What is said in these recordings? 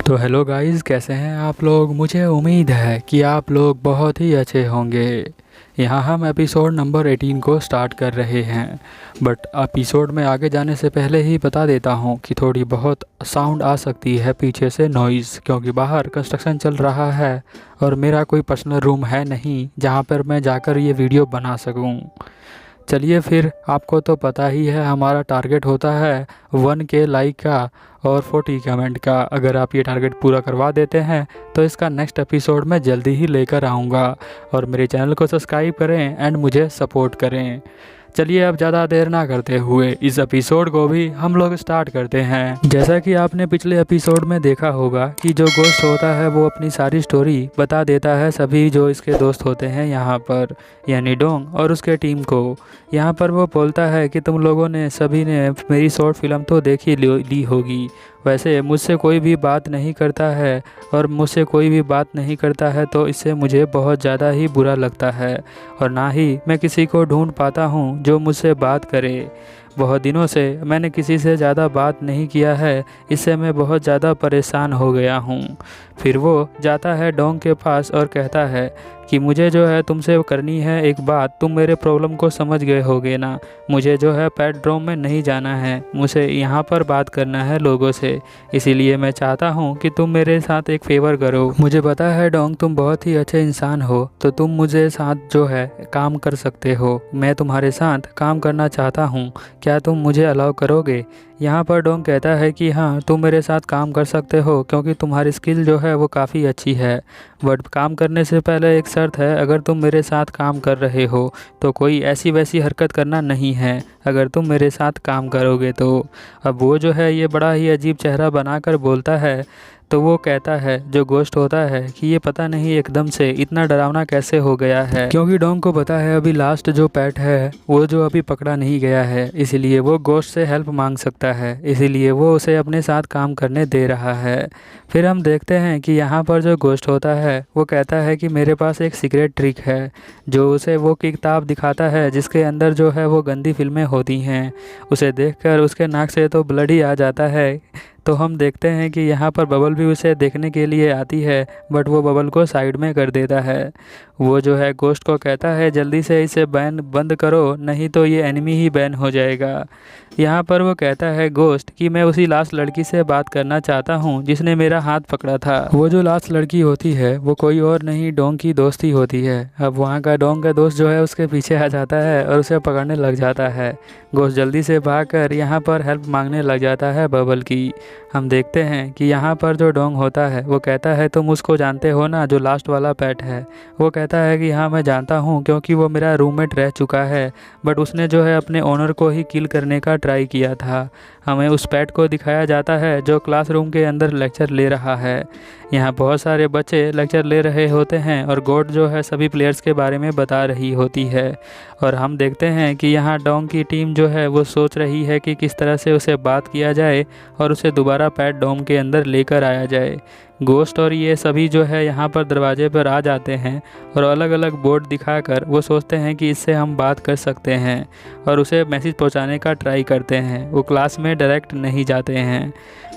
तो hello guys, कैसे हैं आप लोग। मुझे उम्मीद है कि आप लोग बहुत ही अच्छे होंगे। यहाँ हम एपिसोड नंबर 18 को स्टार्ट कर रहे हैं। बट एपिसोड में आगे जाने से पहले ही बता देता हूँ कि थोड़ी बहुत साउंड आ सकती है पीछे से नॉइज़, क्योंकि बाहर कंस्ट्रक्शन चल रहा है और मेरा कोई पर्सनल रूम है नहीं जहाँ पर मैं जाकर ये वीडियो बना सकूँ। चलिए फिर, आपको तो पता ही है हमारा टारगेट होता है 1K लाइक का और 40 कमेंट का। अगर आप ये टारगेट पूरा करवा देते हैं तो इसका नेक्स्ट एपिसोड मैं जल्दी ही लेकर आऊँगा। और मेरे चैनल को सब्सक्राइब करें एंड मुझे सपोर्ट करें। चलिए अब ज़्यादा देर ना करते हुए इस एपिसोड को भी हम लोग स्टार्ट करते हैं। जैसा कि आपने पिछले एपिसोड में देखा होगा कि जो गोस्ट होता है वो अपनी सारी स्टोरी बता देता है सभी जो इसके दोस्त होते हैं यहाँ पर, यानी डोंग और उसके टीम को। यहाँ पर वो बोलता है कि तुम लोगों ने सभी ने मेरी शॉर्ट फिल्म तो देख ही ली होगी। वैसे मुझसे कोई भी बात नहीं करता है और मुझसे कोई भी बात नहीं करता है तो इससे मुझे बहुत ज़्यादा ही बुरा लगता है। और ना ही मैं किसी को ढूंढ पाता हूँ जो मुझसे बात करे। बहुत दिनों से मैंने किसी से ज़्यादा बात नहीं किया है, इससे मैं बहुत ज़्यादा परेशान हो गया हूँ। फिर वो जाता है डोंग के पास और कहता है कि मुझे जो है तुमसे करनी है एक बात। तुम मेरे प्रॉब्लम को समझ गए होगे ना। मुझे जो है पेट ड्रोम में नहीं जाना है, मुझे यहाँ पर बात करना है लोगों से। इसीलिए मैं चाहता हूँ कि तुम मेरे साथ एक फेवर करो। मुझे पता है डोंग तुम बहुत ही अच्छे इंसान हो, तो तुम मुझे साथ जो है काम कर सकते हो। मैं तुम्हारे साथ काम करना चाहता हूँ, क्या तुम मुझे अलाउ करोगे। यहाँ पर डोंग कहता है कि हाँ, तुम मेरे साथ काम कर सकते हो क्योंकि तुम्हारी स्किल जो है वो काफ़ी अच्छी है। बट काम करने से पहले एक शर्त है, अगर तुम मेरे साथ काम कर रहे हो तो कोई ऐसी वैसी हरकत करना नहीं है अगर तुम मेरे साथ काम करोगे तो। अब वो जो है ये बड़ा ही अजीब चेहरा बनाकर बोलता है। तो वो कहता है, जो गोश्त होता है, कि ये पता नहीं एकदम से इतना डरावना कैसे हो गया है। क्योंकि डोंग को पता है अभी लास्ट जो पेट है वो जो अभी पकड़ा नहीं गया है, इसीलिए वो गोश्त से हेल्प मांग सकता है। इसीलिए वो उसे अपने साथ काम करने दे रहा है। फिर हम देखते हैं कि यहाँ पर जो गोश्त होता है वो कहता है कि मेरे पास एक सीक्रेट ट्रिक है। जो उसे वो किताब दिखाता है जिसके अंदर जो है वो गंदी फिल्में होती हैं। उसे देखकर उसके नाक से तो ब्लड ही आ जाता है। तो हम देखते हैं कि यहाँ पर बबल भी उसे देखने के लिए आती है, बट वो बबल को साइड में कर देता है। वो जो है गोश्त को कहता है जल्दी से इसे बैन बंद करो, नहीं तो ये एनिमी ही बैन हो जाएगा। यहाँ पर वो कहता है गोश्त कि मैं उसी लास्ट लड़की से बात करना चाहता हूँ जिसने मेरा हाथ पकड़ा था। वो जो लास्ट लड़की होती है वो कोई और नहीं, डोंग की दोस्त ही होती है। अब वहाँ का डोंग का दोस्त जो है उसके पीछे आ जाता है और उसे पकड़ने लग जाता है। गोश्त जल्दी से भागकर यहाँ पर हेल्प मांगने लग जाता है बबल की। हम देखते हैं कि यहाँ पर जो डोंग होता है वो कहता है तुम उसको जानते हो ना, जो लास्ट वाला पेट है। वो कहता है कि हाँ मैं जानता हूँ, क्योंकि वो मेरा रूममेट रह चुका है। बट उसने जो है अपने ओनर को ही किल करने का ट्राई किया था। हमें उस पेट को दिखाया जाता है जो क्लासरूम के अंदर लेक्चर ले रहा है। यहाँ बहुत सारे बच्चे लेक्चर ले रहे होते हैं और गोड जो है सभी प्लेयर्स के बारे में बता रही होती है। और हम देखते हैं कि यहाँ डोंग की टीम जो है वो सोच रही है कि किस तरह से उसे बात किया जाए और उसे दोबारा पेट डोम के अंदर लेकर आया जाए। गोश्त और ये सभी जो है यहाँ पर दरवाजे पर आ जाते हैं और अलग अलग बोर्ड दिखाकर वो सोचते हैं कि इससे हम बात कर सकते हैं और उसे मैसेज पहुँचाने का ट्राई करते हैं। वो क्लास में डायरेक्ट नहीं जाते हैं।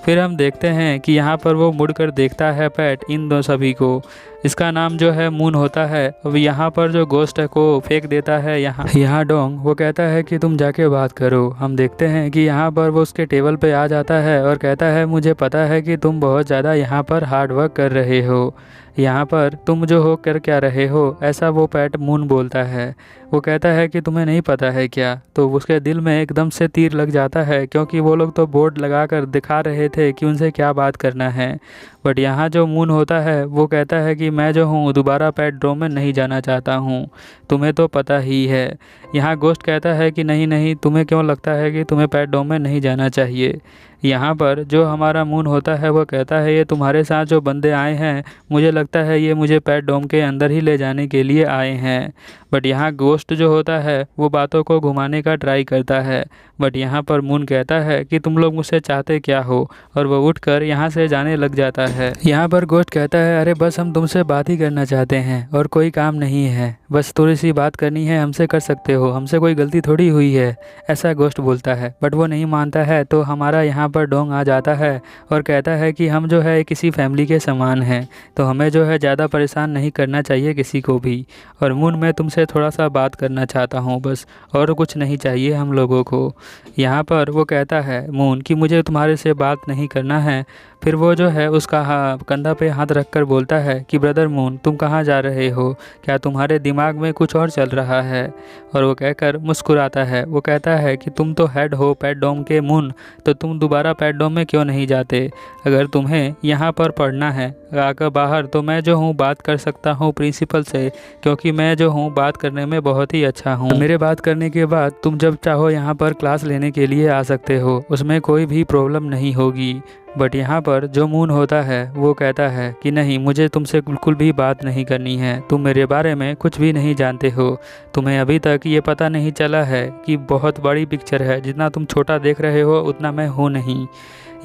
फिर हम देखते हैं कि यहाँ पर वो मुड़कर देखता है पेट इन दो सभी को। इसका नाम जो है मून होता है। अब यहाँ पर जो गोश्त है को फेंक देता है यहाँ डोंग। वो कहता है कि तुम जाके बात करो। हम देखते हैं कि यहाँ पर वो उसके टेबल पे आ जाता है और कहता है मुझे पता है कि तुम बहुत ज़्यादा यहाँ पर हार्ड वर्क कर रहे हो। यहाँ पर तुम जो हो कर क्या रहे हो, ऐसा वो पेट मून बोलता है। वो कहता है कि तुम्हें नहीं पता है क्या। तो उसके दिल में एकदम से तीर लग जाता है, क्योंकि वो लोग तो बोर्ड लगाकर दिखा रहे थे कि उनसे क्या बात करना है। बट यहाँ जो मून होता है वो कहता है कि मैं जो हूँ दोबारा पेट ड्रोम में नहीं जाना चाहता हूँ, तुम्हें तो पता ही है। यहाँ गोश्त कहता है कि नहीं नहीं, तुम्हें क्यों लगता है कि तुम्हें पेट ड्रोम में नहीं जाना चाहिए। यहाँ पर जो हमारा मून होता है वो कहता है ये तुम्हारे साथ जो बंदे आए हैं, मुझे लगता है ये मुझे पेट डोम के अंदर ही ले जाने के लिए आए हैं। बट यहाँ गोश्त जो होता है वो बातों को घुमाने का ट्राई करता है। बट यहाँ पर मून कहता है कि तुम लोग मुझसे चाहते क्या हो, और वो उठकर यहाँ से जाने लग जाता है। यहाँ पर गोस्ट कहता है अरे बस हम तुमसे बात ही करना चाहते हैं और कोई काम नहीं है, बस थोड़ी सी बात करनी है, हमसे कर सकते हो, हमसे कोई गलती थोड़ी हुई है, ऐसा गोस्ट बोलता है। बट वो नहीं मानता है तो हमारा यहाँ पर डोंग आ जाता है और कहता है कि हम जो है किसी फैमिली के समान हैं, तो हमें जो है ज़्यादा परेशान नहीं करना चाहिए किसी को भी, और मून मैं तुमसे थोड़ा सा बात करना चाहता हूँ बस, और कुछ नहीं चाहिए हम लोगों को। यहाँ पर वो कहता है मून कि मुझे तुम्हारे से बात नहीं करना है। फिर वो जो है उसका कंधा पे हाथ रखकर बोलता है कि ब्रदर मून तुम कहाँ जा रहे हो, क्या तुम्हारे दिमाग में कुछ और चल रहा है। और वो कहकर मुस्कुराता है। वो कहता है कि तुम तो हेड हो पैट डोम के मून, तो तुम दोबारा पैट डोम में क्यों नहीं जाते। अगर तुम्हें यहाँ पर पढ़ना है आकर बाहर, तो मैं जो हूँ बात कर सकता हूँ प्रिंसिपल से, क्योंकि मैं जो हूँ बात करने में बहुत ही अच्छा हूँ। मेरे बात करने के बाद तुम जब चाहो यहाँ पर क्लास लेने के लिए आ सकते हो, उसमें कोई भी प्रॉब्लम नहीं होगी। बट यहाँ पर जो मून होता है वो कहता है कि नहीं, मुझे तुमसे बिल्कुल भी बात नहीं करनी है, तुम मेरे बारे में कुछ भी नहीं जानते हो, तुम्हें अभी तक ये पता नहीं चला है कि बहुत बड़ी पिक्चर है, जितना तुम छोटा देख रहे हो उतना मैं हूँ नहीं।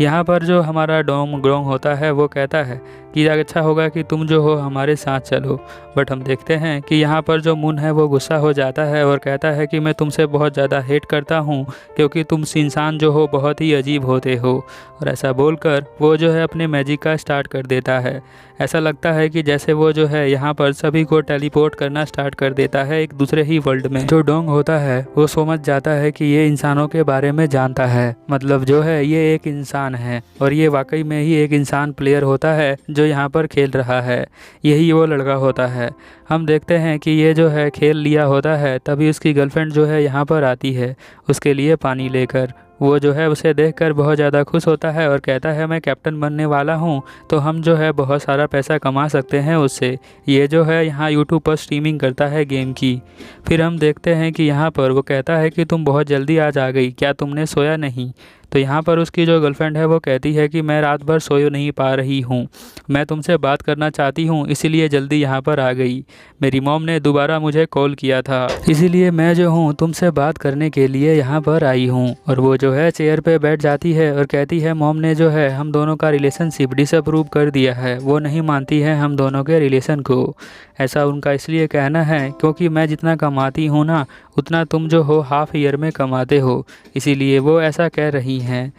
यहाँ पर जो हमारा डोम ग्रोंग होता है वो कहता है कि अच्छा होगा कि तुम जो हो हमारे साथ चलो। बट हम देखते हैं कि यहाँ पर जो मून है वो गुस्सा हो जाता है और कहता है कि मैं तुमसे बहुत ज़्यादा हेट करता हूँ, क्योंकि तुम इंसान जो हो बहुत ही अजीब होते हो। और ऐसा बोलकर वो जो है अपने मैजिक का स्टार्ट कर देता है। ऐसा लगता है कि जैसे वो जो है यहाँ पर सभी को टेलीपोर्ट करना स्टार्ट कर देता है एक दूसरे ही वर्ल्ड में। जो डोंग होता है वो समझ जाता है कि ये इंसानों के बारे में जानता है, मतलब जो है ये एक इंसान है, और ये वाकई में ही एक इंसान प्लेयर होता है जो यहाँ पर खेल रहा है, यही वो लड़का होता है। हम देखते हैं कि ये जो है खेल लिया होता है, तभी उसकी गर्लफ्रेंड जो है यहाँ पर आती है उसके लिए पानी लेकर। वो जो है उसे देखकर बहुत ज़्यादा खुश होता है और कहता है मैं कैप्टन बनने वाला हूँ, तो हम जो है बहुत सारा पैसा कमा सकते हैं उससे। ये जो है यहाँ यूट्यूब पर स्ट्रीमिंग करता है गेम की। फिर हम देखते हैं कि यहाँ पर वो कहता है कि तुम बहुत जल्दी आज आ गई, क्या तुमने सोया नहीं। तो यहाँ पर उसकी जो गर्लफ्रेंड है वो कहती है कि मैं रात भर सो नहीं पा रही हूँ, मैं तुमसे बात करना चाहती हूँ, इसीलिए जल्दी यहाँ पर आ गई। मेरी मॉम ने दोबारा मुझे कॉल किया था, इसीलिए मैं जो हूँ तुमसे बात करने के लिए यहाँ पर आई हूँ। और वो जो है चेयर पे बैठ जाती है और कहती है मॉम ने जो है हम दोनों का रिलेशनशिप डिसअप्रूव कर दिया है, वो नहीं मानती है हम दोनों के रिलेशन को। ऐसा उनका इसलिए कहना है क्योंकि मैं जितना कमाती हूँ ना, उतना तुम जो हो हाफ ईयर में कमाते हो, इसीलिए वो ऐसा कह रही हैं।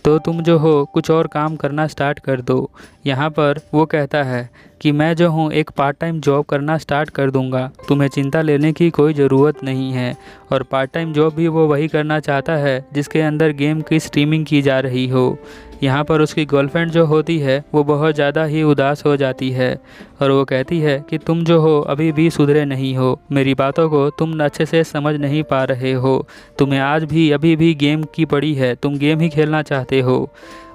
तो तुम जो हो कुछ और काम करना स्टार्ट कर दो। यहाँ पर वो कहता है कि मैं जो हूँ एक पार्ट टाइम जॉब करना स्टार्ट कर दूँगा, तुम्हें चिंता लेने की कोई ज़रूरत नहीं है। और पार्ट टाइम जॉब भी वो वही करना चाहता है जिसके अंदर गेम की स्ट्रीमिंग की जा रही हो। यहाँ पर उसकी गर्लफ्रेंड जो होती है वो बहुत ज़्यादा ही उदास हो जाती है और वो कहती है कि तुम जो हो अभी भी सुधरे नहीं हो, मेरी बातों को तुम अच्छे से समझ नहीं पा रहे हो, तुम्हें आज भी अभी भी गेम की पड़ी है, तुम गेम ही खेलना चाहते हो,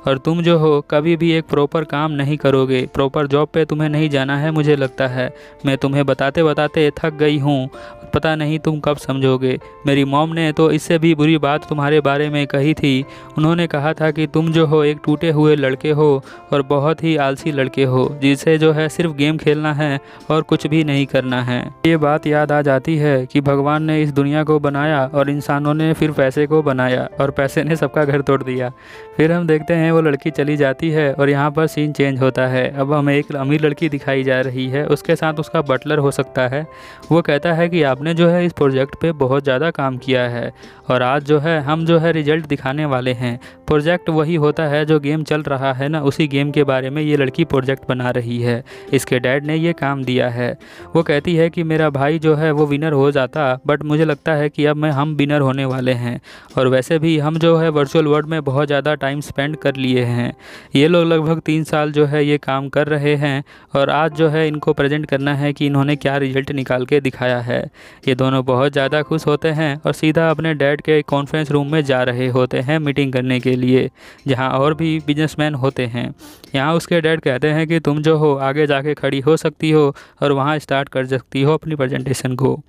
और तुम जो हो कभी भी एक प्रॉपर काम नहीं करोगे, प्रॉपर जॉब पे तुम्हें नहीं जाना है। मुझे लगता है मैं तुम्हें बताते बताते थक गई हूँ, पता नहीं तुम कब समझोगे। मेरी मॉम ने तो इससे भी बुरी बात तुम्हारे बारे में कही थी, उन्होंने कहा था कि तुम जो हो एक टूटे हुए लड़के हो और बहुत ही आलसी लड़के हो, जिसे जो है सिर्फ गेम खेलना है और कुछ भी नहीं करना है। ये बात याद आ जाती है कि भगवान ने इस दुनिया को बनाया और इंसानों ने फिर पैसे को बनाया और पैसे ने सबका घर तोड़ दिया। फिर हम देखते हैं वो लड़की चली जाती है और यहाँ पर सीन चेंज होता है। अब हमें एक अमीर लड़की दिखाई जा रही है, उसके साथ उसका बटलर हो सकता है। वो कहता है कि आपने जो है इस प्रोजेक्ट पे बहुत ज़्यादा काम किया है और आज जो है हम जो है रिजल्ट दिखाने वाले हैं। प्रोजेक्ट वही होता है जो गेम चल रहा है ना, उसी गेम के बारे में ये लड़की प्रोजेक्ट बना रही है, इसके डैड ने ये काम दिया है। वो कहती है कि मेरा भाई जो है वो विनर हो जाता, बट मुझे लगता है कि अब हम विनर होने वाले हैं, और वैसे भी हम जो है वर्चुअल वर्ल्ड में बहुत ज़्यादा टाइम स्पेंड कर लिए हैं। ये लोग लगभग 3 साल जो है ये काम कर रहे हैं और आज जो है इनको प्रेजेंट करना है कि इन्होंने क्या रिजल्ट निकाल के दिखाया है। ये दोनों बहुत ज़्यादा खुश होते हैं और सीधा अपने डैड के कॉन्फ्रेंस रूम में जा रहे होते हैं मीटिंग करने के लिए, जहाँ और भी बिजनेसमैन होते हैं। यहाँ उसके डैड कहते हैं कि तुम जो हो आगे जाके खड़ी हो सकती हो और वहाँ स्टार्ट कर सकती हो अपनी प्रेजेंटेशन को।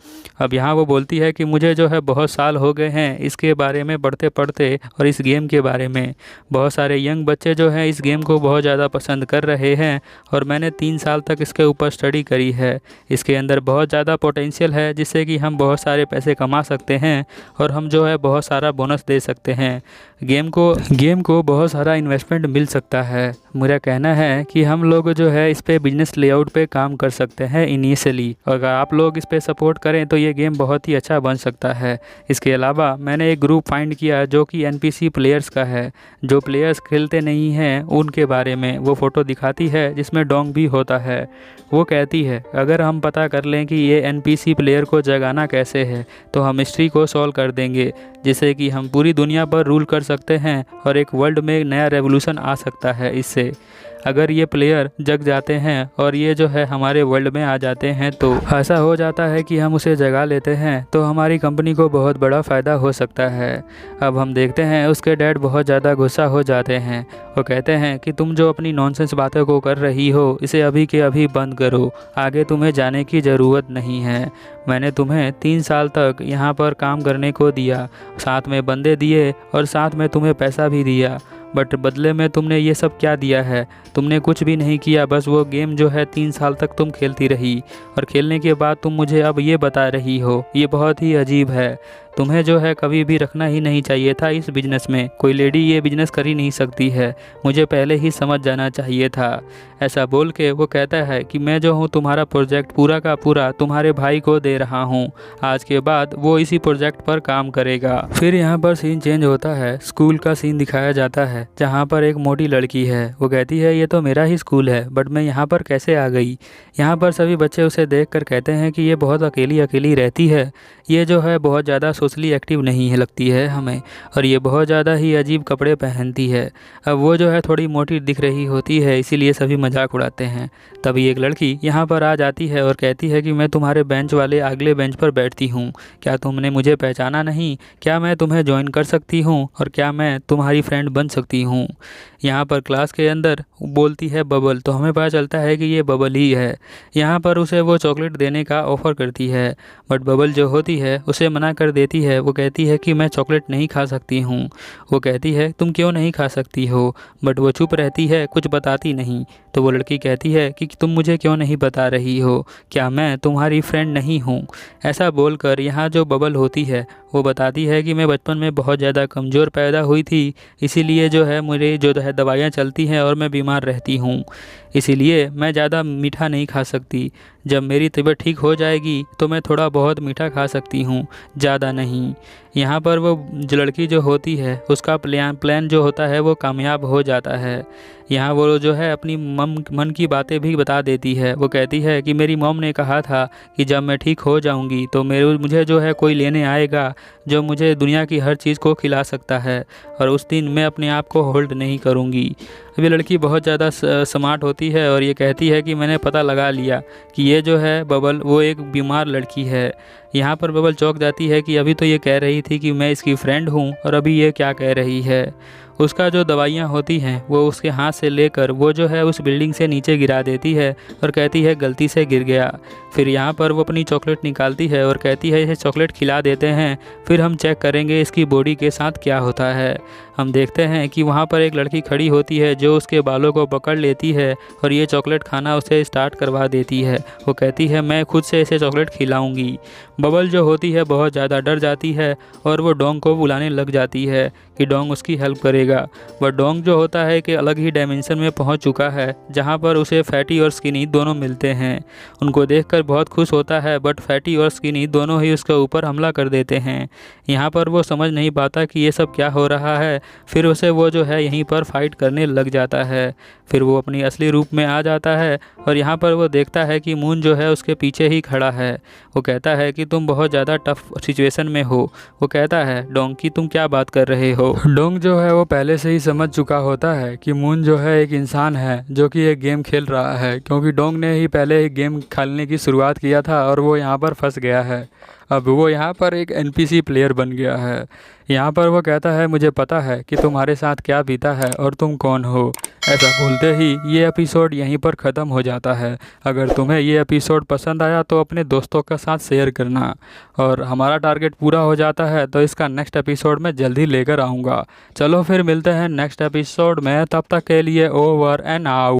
अब यहाँ वो बोलती है कि मुझे जो है बहुत साल हो गए हैं इसके बारे में पढ़ते पढ़ते और इस गेम के बारे में। बहुत सारे यंग बच्चे जो हैं इस गेम को बहुत ज़्यादा पसंद कर रहे हैं और मैंने 3 साल तक इसके ऊपर स्टडी करी है। इसके अंदर बहुत ज़्यादा पोटेंशियल है जिससे कि हम बहुत सारे पैसे कमा सकते हैं और हम जो है बहुत सारा बोनस दे सकते हैं। गेम को बहुत सारा इन्वेस्टमेंट मिल सकता है। मेरा कहना है कि हम लोग जो है इस पे बिजनेस लेआउट पे काम कर सकते हैं इनिशियली। अगर आप लोग इस पे सपोर्ट करें तो ये गेम बहुत ही अच्छा बन सकता है। इसके अलावा मैंने एक ग्रुप फाइंड किया जो कि एनपीसी प्लेयर्स का है। जो प्लेयर्स खेलते नहीं हैं उनके बारे में वो फ़ोटो दिखाती है जिसमें डोंग भी होता है। वो कहती है अगर हम पता कर लें कि ये एनपीसी प्लेयर को जगाना कैसे है तो हम हिस्ट्री को सॉल्व कर देंगे, जिससे कि हम पूरी दुनिया पर रूल कर सकते हैं और एक वर्ल्ड में नया रेवोल्यूशन आ सकता है इससे। अगर ये प्लेयर जग जाते हैं और ये जो है हमारे वर्ल्ड में आ जाते हैं तो ऐसा हो जाता है कि हम उसे जगा लेते हैं तो हमारी कंपनी को बहुत बड़ा फ़ायदा हो सकता है। अब हम देखते हैं उसके डैड बहुत ज़्यादा गुस्सा हो जाते हैं। वो कहते हैं कि तुम जो अपनी नॉनसेंस बातों को कर रही हो इसे अभी के अभी बंद करो, आगे तुम्हें जाने की ज़रूरत नहीं है। मैंने तुम्हें 3 साल तक यहाँ पर काम करने को दिया, साथ में बंदे दिए और साथ में तुम्हें पैसा भी दिया, बट बदले में तुमने ये सब क्या दिया है? तुमने कुछ भी नहीं किया। बस वो गेम जो है 3 साल तक तुम खेलती रही और खेलने के बाद तुम मुझे अब ये बता रही हो। ये बहुत ही अजीब है। तुम्हें जो है कभी भी रखना ही नहीं चाहिए था इस बिज़नेस में। कोई लेडी ये बिज़नेस कर ही नहीं सकती है, मुझे पहले ही समझ जाना चाहिए था। ऐसा बोल के वो कहता है कि मैं जो हूँ तुम्हारा प्रोजेक्ट पूरा का पूरा तुम्हारे भाई को दे रहा हूँ। आज के बाद वो इसी प्रोजेक्ट पर काम करेगा। फिर यहाँ पर सीन चेंज होता है। स्कूल का सीन दिखाया जाता है जहाँ पर एक मोटी लड़की है। वो कहती है ये तो मेरा ही स्कूल है, बट मैं यहाँ पर कैसे आ गई? यहाँ पर सभी बच्चे उसे देखकर कहते हैं कि ये बहुत अकेली अकेली रहती है। ये जो है बहुत ज़्यादा सोशली एक्टिव नहीं है लगती है हमें, और ये बहुत ज़्यादा ही अजीब कपड़े पहनती है। अब वो जो है थोड़ी मोटी दिख रही होती है, इसीलिए सभी मजाक उड़ाते हैं। तभी एक लड़की यहाँ पर आ जाती है और कहती है कि मैं तुम्हारे बेंच वाले अगले बेंच पर बैठती हूँ। क्या तुमने मुझे पहचाना नहीं? क्या मैं तुम्हें ज्वाइन कर सकती हूँ और क्या मैं तुम्हारी फ्रेंड बन सकती हूँ? यहाँ पर क्लास के अंदर बोलती है बबल, तो हमें पता चलता है कि ये बबल ही है। यहाँ पर उसे वो चॉकलेट देने का ऑफ़र करती है, बट बबल जो होती है उसे मना कर देती है। वो कहती है कि मैं चॉकलेट नहीं खा सकती हूँ। वो कहती है तुम क्यों नहीं खा सकती हो? बट वो चुप रहती है, कुछ बताती नहीं। तो वो लड़की कहती है कि तुम मुझे क्यों नहीं बता रही हो? क्या मैं तुम्हारी फ्रेंड नहीं हूँ? ऐसा बोलकर यहाँ जो बबल होती है वो बताती है कि मैं बचपन में बहुत ज़्यादा कमज़ोर पैदा हुई थी, इसीलिए जो है मेरे जो है दवाइयाँ चलती हैं और मैं बीमार रहती हूँ, इसीलिए मैं ज़्यादा मीठा नहीं खा सकती। जब मेरी तबीयत ठीक हो जाएगी तो मैं थोड़ा बहुत मीठा खा सकती हूँ, ज़्यादा नहीं। यहाँ पर वो जो लड़की जो होती है उसका प्लान जो होता है वो कामयाब हो जाता है। यहाँ वो जो है अपनी मन की बातें भी बता देती है। वो कहती है कि मेरी मॉम ने कहा था कि जब मैं ठीक हो जाऊँगी तो मुझे जो है कोई लेने आएगा जो मुझे दुनिया की हर चीज़ को खिला सकता है, और उस दिन मैं अपने आप को होल्ड नहीं करूँगी। अभी लड़की बहुत ज़्यादा स्मार्ट होती है और ये कहती है कि मैंने पता लगा लिया कि ये जो है बबल वो एक बीमार लड़की है। यहाँ पर बबल चौंक जाती है कि अभी तो ये कह रही थी कि मैं इसकी फ्रेंड हूँ और अभी ये क्या कह रही है। उसका जो दवाइयाँ होती हैं वो उसके हाथ से लेकर वो जो है उस बिल्डिंग से नीचे गिरा देती है और कहती है गलती से गिर गया। फिर यहाँ पर वो अपनी चॉकलेट निकालती है और कहती है इसे चॉकलेट खिला देते हैं, फिर हम चेक करेंगे इसकी बॉडी के साथ क्या होता है। हम देखते हैं कि वहाँ पर एक लड़की खड़ी होती है जो उसके बालों को पकड़ लेती है और ये चॉकलेट खाना उसे स्टार्ट करवा देती है। वो कहती है मैं खुद से इसे चॉकलेट खिलाऊंगी। बबल जो होती है बहुत ज़्यादा डर जाती है और वो डोंग को बुलाने लग जाती है कि डोंग उसकी हेल्प करेगा। वह डोंग जो होता है कि अलग ही डायमेंशन में पहुंच चुका है जहां पर उसे फैटी और स्किनी दोनों मिलते हैं। उनको देखकर बहुत खुश होता है, बट फैटी और स्किनी दोनों ही उसके ऊपर हमला कर देते हैं। यहाँ पर वो समझ नहीं पाता कि ये सब क्या हो रहा है। फिर उसे वो जो है यहीं पर फाइट करने लग जाता है। फिर वो अपनी असली रूप में आ जाता है और यहाँ पर वो देखता है कि मून जो है उसके पीछे ही खड़ा है। वो कहता है कि तुम बहुत ज़्यादा टफ सिचुएशन में हो। वो कहता है डोंग कि तुम क्या बात कर रहे हो। डोंग जो है वो पहले से ही समझ चुका होता है कि मून जो है एक इंसान है जो कि एक गेम खेल रहा है, क्योंकि डोंग ने ही पहले एक गेम खेलने की शुरुआत किया था और वो यहाँ पर फंस गया है। अब वो यहाँ पर एक एनपीसी प्लेयर बन गया है। यहाँ पर वो कहता है मुझे पता है कि तुम्हारे साथ क्या बीता है और तुम कौन हो। ऐसा बोलते ही ये एपिसोड यहीं पर ख़त्म हो जाता है। अगर तुम्हें ये एपिसोड पसंद आया तो अपने दोस्तों के साथ शेयर करना, और हमारा टारगेट पूरा हो जाता है तो इसका नेक्स्ट एपिसोड मैं जल्दी लेकर आऊँगा। चलो फिर मिलते हैं नेक्स्ट एपिसोड में, तब तक के लिए ओवर एंड आउट।